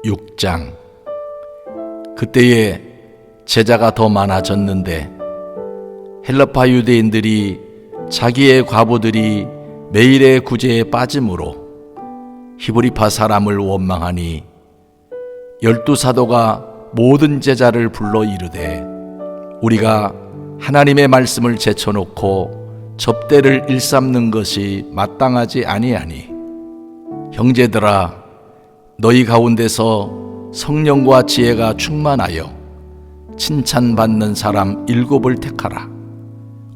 6장. 그때에 제자가 더 많아졌는데 헬라파 유대인들이 자기의 과부들이 매일의 구제에 빠짐으로 히브리파 사람을 원망하니 12사도가 모든 제자를 불러 이르되 우리가 하나님의 말씀을 제쳐놓고 접대를 일삼는 것이 마땅하지 아니하니 형제들아 너희 가운데서 성령과 지혜가 충만하여 칭찬받는 사람 7을 택하라.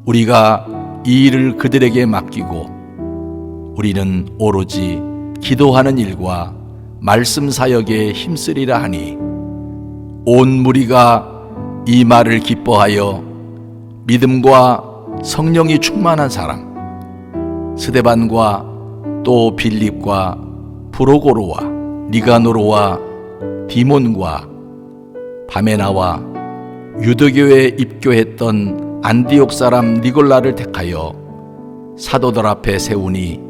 우리가 이 일을 그들에게 맡기고 우리는 오로지 기도하는 일과 말씀 사역에 힘쓰리라 하니 온 무리가 이 말을 기뻐하여 믿음과 성령이 충만한 사람 스데반과 또 빌립과 브로고로와 니가노로와 디몬과 바메나와 유대교에 입교했던 안디옥 사람 니골라를 택하여 사도들 앞에 세우니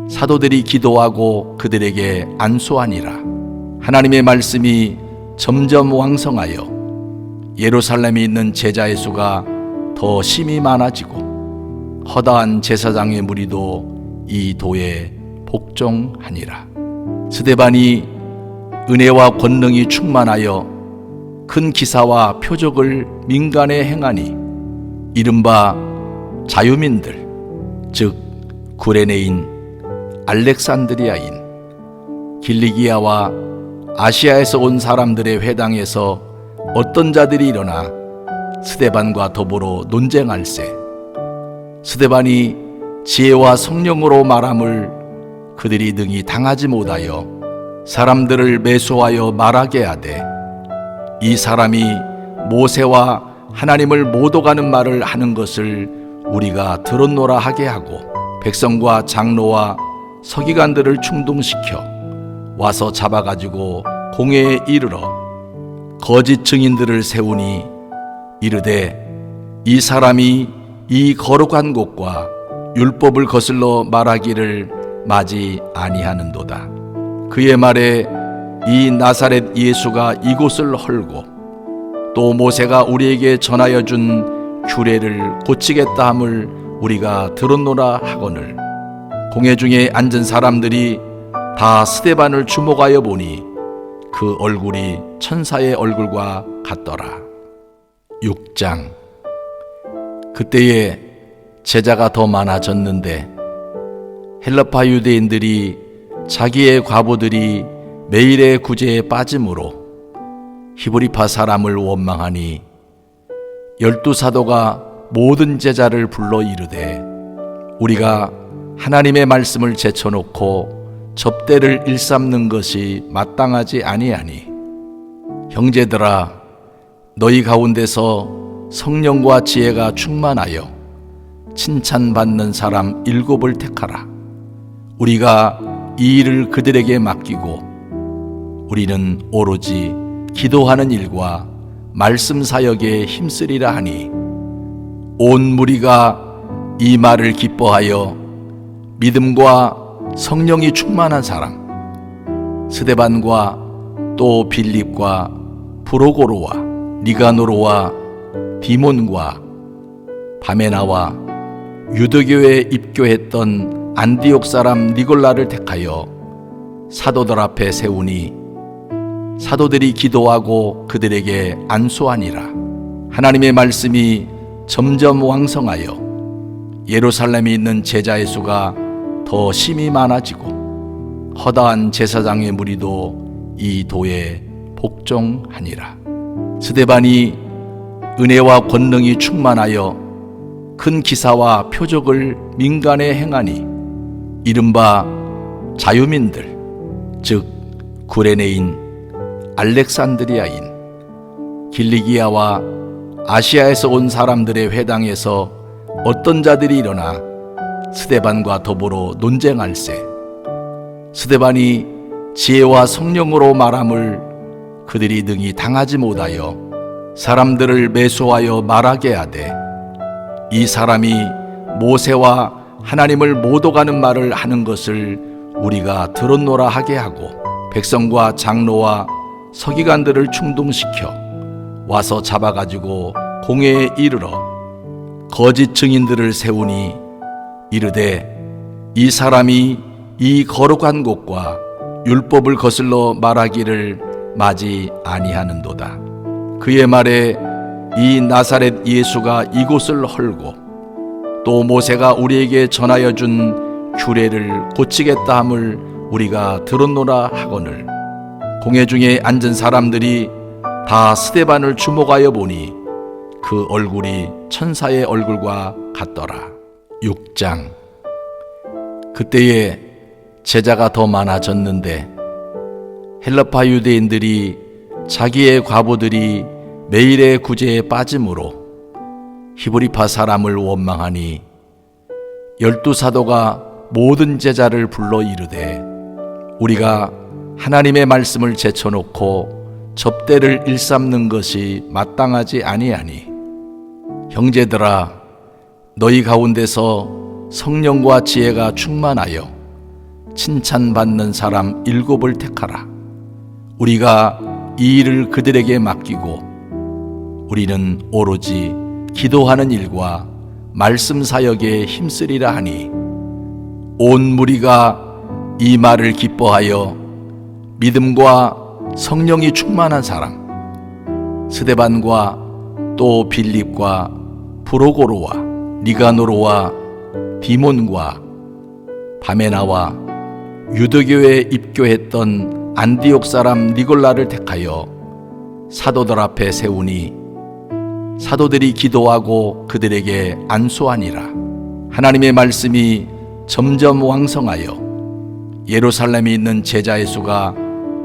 사도들이 기도하고 그들에게 안수하니라. 하나님의 말씀이 점점 왕성하여 예루살렘에 있는 제자의 수가 더 심히 많아지고 허다한 제사장의 무리도 이 도에 복종하니라. 스데반이 은혜와 권능이 충만하여 큰 기사와 표적을 민간에 행하니 이른바 자유민들 즉 구레네인 알렉산드리아인 길리기아와 아시아에서 온 사람들의 회당에서 어떤 자들이 일어나 스데반과 더불어 논쟁할세 스데반이 지혜와 성령으로 말함을 그들이 능히 당하지 못하여 사람들을 매수하여 말하게 하되 이 사람이 모세와 하나님을 모독하는 말을 하는 것을 우리가 들었노라 하게 하고 백성과 장로와 서기관들을 충동시켜 와서 잡아가지고 공회에 이르러 거짓 증인들을 세우니 이르되 이 사람이 이 거룩한 곳과 율법을 거슬러 말하기를 마지 아니하는도다. 그의 말에 이 나사렛 예수가 이곳을 헐고 또 모세가 우리에게 전하여 준 규례를 고치겠다 함을 우리가 들었노라 하거늘 공회 중에 앉은 사람들이 다 스데반을 주목하여 보니 그 얼굴이 천사의 얼굴과 같더라. 6장. 그때에 제자가 더 많아졌는데 헬라파 유대인들이 자기의 과부들이 매일의 구제에 빠짐으로 히브리파 사람을 원망하니 12사도가 모든 제자를 불러 이르되 우리가 하나님의 말씀을 제쳐놓고 접대를 일삼는 것이 마땅하지 아니하니 형제들아 너희 가운데서 성령과 지혜가 충만하여 칭찬받는 사람 7을 택하라. 우리가 이 일을 그들에게 맡기고 우리는 오로지 기도하는 일과 말씀 사역에 힘쓰리라 하니 온 무리가 이 말을 기뻐하여 믿음과 성령이 충만한 사람 스데반과 또 빌립과 브로고로와 니가노로와 디몬과 바메나와 유대교에 입교했던 안디옥 사람 니골라를 택하여 사도들 앞에 세우니 사도들이 기도하고 그들에게 안수하니라. 하나님의 말씀이 점점 왕성하여 예루살렘에 있는 제자의 수가 더 심히 많아지고 허다한 제사장의 무리도 이 도에 복종하니라. 스데반이 은혜와 권능이 충만하여 큰 기사와 표적을 민간에 행하니 이른바 자유민들 즉 구레네인 알렉산드리아인 길리기아와 아시아에서 온 사람들의 회당에서 어떤 자들이 일어나 스데반과 더불어 논쟁할세 스데반이 지혜와 성령으로 말함을 그들이 능히 당하지 못하여 사람들을 매수하여 말하게 하되 이 사람이 모세와 하나님을 모독하는 말을 하는 것을 우리가 들었노라 하게 하고 백성과 장로와 서기관들을 충동시켜 와서 잡아가지고 공회에 이르러 거짓 증인들을 세우니 이르되 이 사람이 이 거룩한 곳과 율법을 거슬러 말하기를 마지 아니하는도다. 그의 말에 이 나사렛 예수가 이곳을 헐고 또 모세가 우리에게 전하여 준 규례를 고치겠다 함을 우리가 들었노라 하거늘 공회 중에 앉은 사람들이 다 스데반을 주목하여 보니 그 얼굴이 천사의 얼굴과 같더라. 6장. 그때에 제자가 더 많아졌는데 헬라파 유대인들이 자기의 과부들이 매일의 구제에 빠짐으로 히브리파 사람을 원망하니 12사도가 모든 제자를 불러 이르되 우리가 하나님의 말씀을 제쳐놓고 접대를 일삼는 것이 마땅하지 아니하니 형제들아 너희 가운데서 성령과 지혜가 충만하여 칭찬받는 사람 7을 택하라. 우리가 이 일을 그들에게 맡기고 우리는 오로지 기도하는 일과 말씀 사역에 힘쓰리라 하니 온 무리가 이 말을 기뻐하여 믿음과 성령이 충만한 사람 스데반과 또 빌립과 브로고로와 니가노로와 디몬과 바메나와 유대교에 입교했던 안디옥 사람 니골라를 택하여 사도들 앞에 세우니 사도들이 기도하고 그들에게 안수하니라. 하나님의 말씀이 점점 왕성하여 예루살렘에 있는 제자의 수가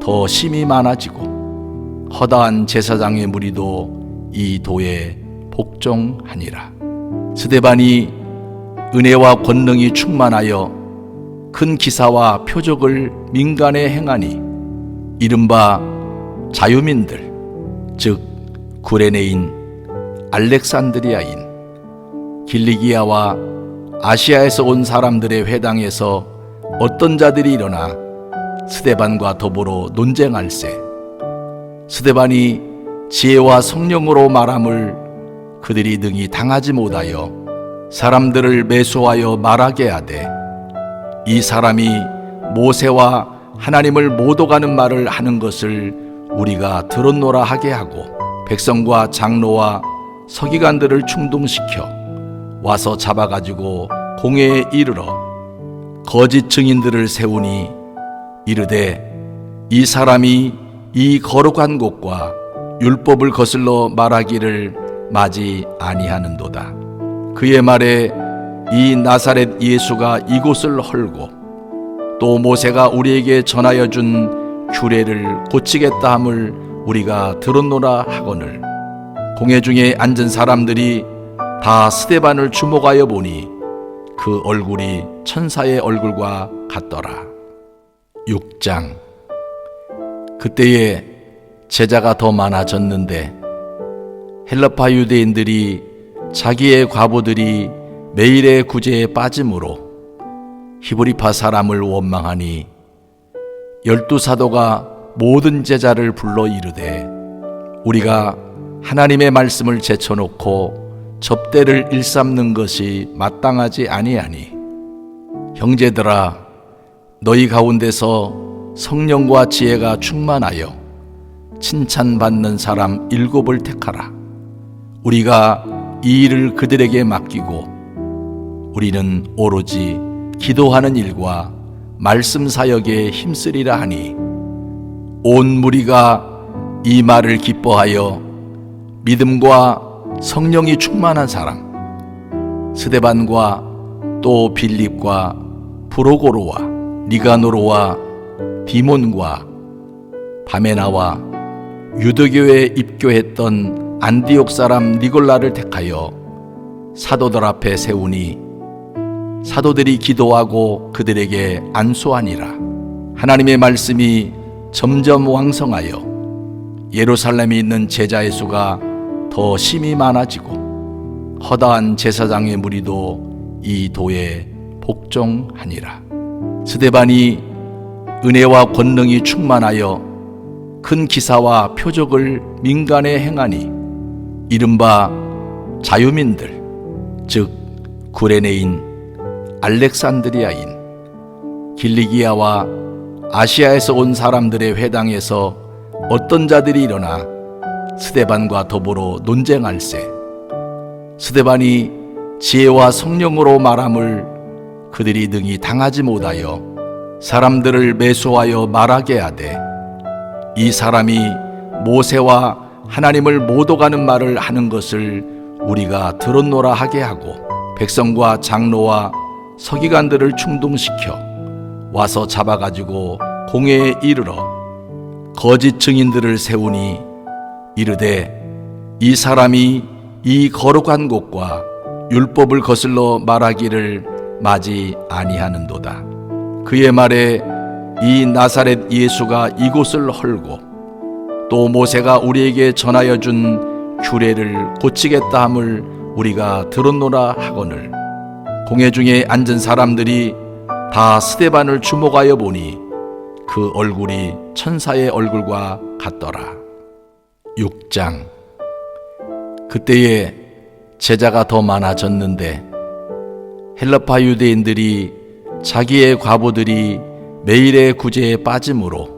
더 심히 많아지고 허다한 제사장의 무리도 이 도에 복종하니라. 스데반이 은혜와 권능이 충만하여 큰 기사와 표적을 민간에 행하니 이른바 자유민들 즉 구레네인 알렉산드리아인 길리기아와 아시아에서 온 사람들의 회당에서 어떤 자들이 일어나 스데반과 더불어 논쟁할세 스데반이 지혜와 성령으로 말함을 그들이 능히 당하지 못하여 사람들을 매수하여 말하게 하되 이 사람이 모세와 하나님을 모독하는 말을 하는 것을 우리가 들었노라 하게 하고 백성과 장로와 서기관들을 충동시켜 와서 잡아가지고 공회에 이르러 거짓 증인들을 세우니 이르되 이 사람이 이 거룩한 곳과 율법을 거슬러 말하기를 마지 아니하는도다. 그의 말에 이 나사렛 예수가 이곳을 헐고 또 모세가 우리에게 전하여 준 규례를 고치겠다 함을 우리가 들었노라 하거늘 공회 중에 앉은 사람들이 다 스데반을 주목하여 보니 그 얼굴이 천사의 얼굴과 같더라. 6장. 그때에 제자가 더 많아졌는데 헬라파 유대인들이 자기의 과부들이 매일의 구제에 빠짐으로 히브리파 사람을 원망하니 12사도가 모든 제자를 불러 이르되 우리가 하나님의 말씀을 제쳐놓고 접대를 일삼는 것이 마땅하지 아니하니 형제들아 너희 가운데서 성령과 지혜가 충만하여 칭찬받는 사람 7을 택하라. 우리가 이 일을 그들에게 맡기고 우리는 오로지 기도하는 일과 말씀 사역에 힘쓰리라 하니 온 무리가 이 말을 기뻐하여 믿음과 성령이 충만한 사람 스데반과 또 빌립과 브로고로와 니가노로와 디몬과 바메나와 유대교에 입교했던 안디옥 사람 니골라를 택하여 사도들 앞에 세우니 사도들이 기도하고 그들에게 안수하니라. 하나님의 말씀이 점점 왕성하여 예루살렘에 있는 제자의 수가 더 심히 많아지고 허다한 제사장의 무리도 이 도에 복종하니라. 스데반이 은혜와 권능이 충만하여 큰 기사와 표적을 민간에 행하니 이른바 자유민들 즉 구레네인, 알렉산드리아인, 길리기아와 아시아에서 온 사람들의 회당에서 어떤 자들이 일어나 스데반과 더불어 논쟁할세. 스데반이 지혜와 성령으로 말함을 그들이 능히 당하지 못하여 사람들을 매수하여 말하게 하되 이 사람이 모세와 하나님을 모독하는 말을 하는 것을 우리가 들었노라 하게 하고 백성과 장로와 서기관들을 충동시켜 와서 잡아가지고 공회에 이르러 거짓 증인들을 세우니 이르되 이 사람이 이 거룩한 곳과 율법을 거슬러 말하기를 마지 아니하는도다. 그의 말에 이 나사렛 예수가 이곳을 헐고 또 모세가 우리에게 전하여 준 규례를 고치겠다 함을 우리가 들었노라 하거늘 공회 중에 앉은 사람들이 다 스데반을 주목하여 보니 그 얼굴이 천사의 얼굴과 같더라. 6장. 그때에 제자가 더 많아졌는데 헬라파 유대인들이 자기의 과부들이 매일의 구제에 빠짐으로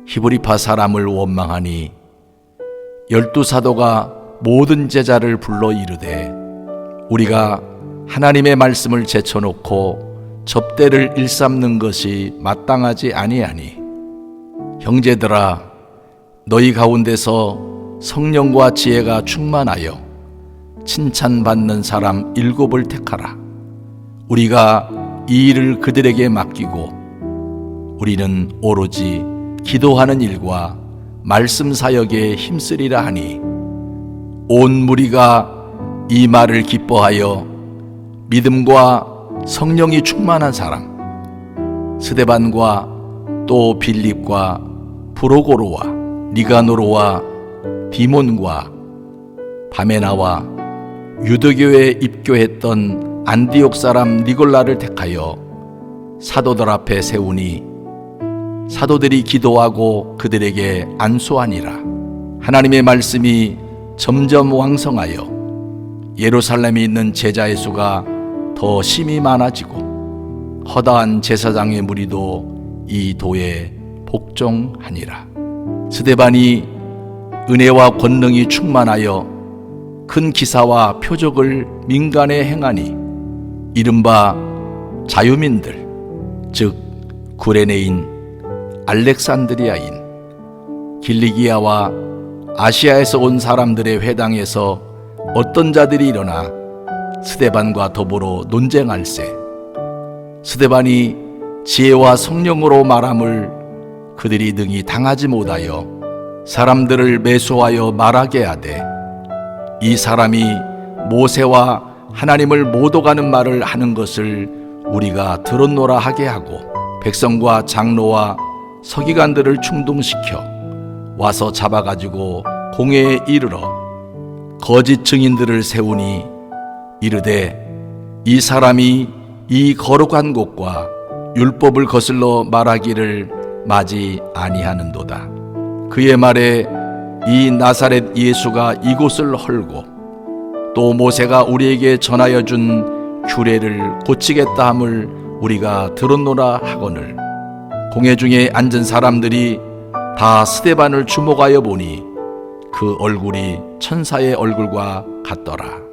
히브리파 사람을 원망하니 12사도가 모든 제자를 불러 이르되 우리가 하나님의 말씀을 제쳐놓고 접대를 일삼는 것이 마땅하지 아니하니 형제들아 너희 가운데서 성령과 지혜가 충만하여 칭찬받는 사람 7을 택하라. 우리가 이 일을 그들에게 맡기고 우리는 오로지 기도하는 일과 말씀 사역에 힘쓰리라 하니 온 무리가 이 말을 기뻐하여 믿음과 성령이 충만한 사람 스데반과 또 빌립과 브로고로와 니가노로와 디몬과 바메나와 유대교에 입교했던 안디옥 사람 니골라를 택하여 사도들 앞에 세우니 사도들이 기도하고 그들에게 안수하니라. 하나님의 말씀이 점점 왕성하여 예루살렘에 있는 제자의 수가 더 심히 많아지고 허다한 제사장의 무리도 이 도에 복종하니라. 스데반이 은혜와 권능이 충만하여 큰 기사와 표적을 민간에 행하니 이른바 자유민들 즉 구레네인, 알렉산드리아인, 길리기아와 아시아에서 온 사람들의 회당에서 어떤 자들이 일어나 스데반과 더불어 논쟁할세. 스데반이 지혜와 성령으로 말함을 그들이 능히 당하지 못하여 사람들을 매수하여 말하게 하되 이 사람이 모세와 하나님을 모독하는 말을 하는 것을 우리가 들었노라 하게 하고 백성과 장로와 서기관들을 충동시켜 와서 잡아가지고 공회에 이르러 거짓 증인들을 세우니 이르되 이 사람이 이 거룩한 곳과 율법을 거슬러 말하기를 마지 아니하는도다. 그의 말에 이 나사렛 예수가 이곳을 헐고 또 모세가 우리에게 전하여 준 규례를 고치겠다 함을 우리가 들었노라 하거늘 공회 중에 앉은 사람들이 다 스데반을 주목하여 보니 그 얼굴이 천사의 얼굴과 같더라.